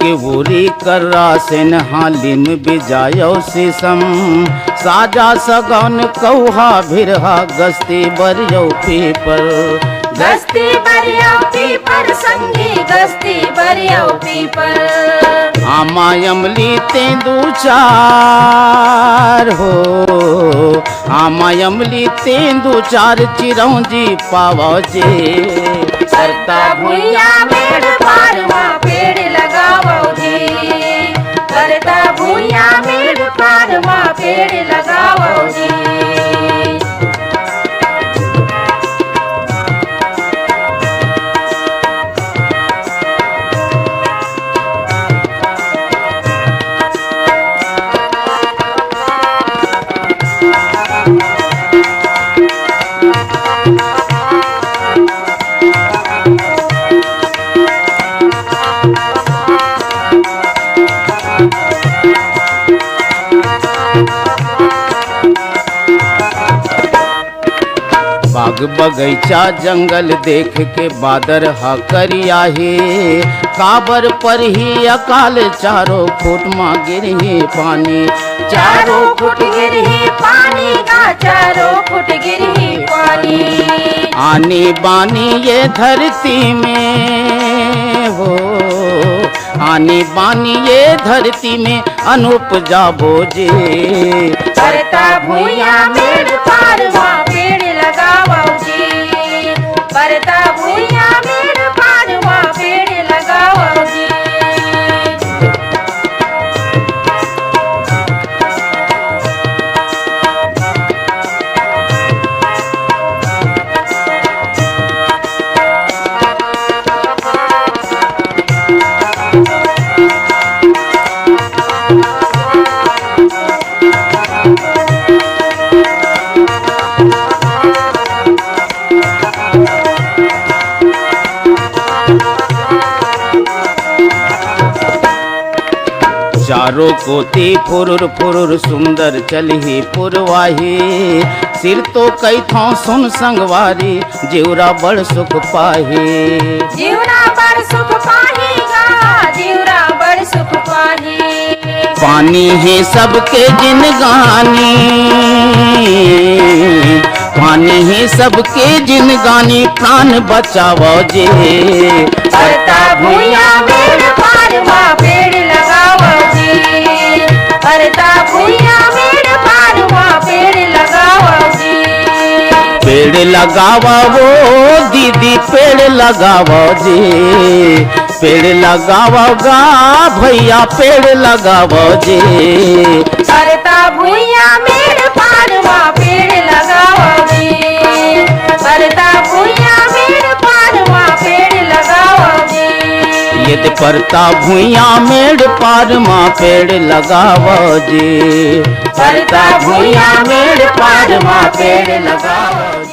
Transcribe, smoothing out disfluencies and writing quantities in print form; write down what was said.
के वोरी कर्रा से हालिम बिजायो शीशम साजा सगन कौहा भिरहा गस्ती बरियो पीपर गस्ती बरियो पीपर संगी गस्ती बरियो पीपर आमा अमली तेंदू चार हो आमा अमली तेंदू चार चिरौंजी पावो जे करता भुइया मेड़ पारवा पेड़ लगावो जी करता भुइया मेड़ पारवा पेड़ लगावो जी। बाग बगैचा जंगल देख के बादर हा करिया हे काबर पर ही अकाल चारों फुट माँ गिरही पानी चारों फुट गिरही पानी का चारों फुट गिरही पानी आनी बानी ये धरती में हो आनी बानी ये धरती में अनुपजा बोझे करता भुइया मेड़ पारवा पेड़ लगावो जी करता भुइया मेड़ पारवा पेड़ लगावो जी। चारों कोती फुरुर फुरुर सुंदर चलही पुरवाही सिर तो कई थो सुन संगवारी जीवरा बड़ सुख पाही जीवरा बड़ सुख पाहीगा जीवरा बड़ सुख पाही पानी है सबके जिनगानी पानी है सबके जिनगानी प्राण बचावो जे करता भुइया मेड़ पारवा पेड़ लगावो जी करता भुइया मेड़ पारवा पेड़ लगावो जी। पेड़ लगावा वो दीदी पेड़ लगावो जी पेड़ लगावोगा भैया पेड़ लगावो जी करता भुइया मेड़ पारवा पेड़ लगावो जी करता भुइया मेड़ पारवा पेड़ लगावो जी। यदि परता भुइया मेड़ पार माँ पेड़ लगावो जी परता भुइया मेड़ पार माँ पेड़ लगावो।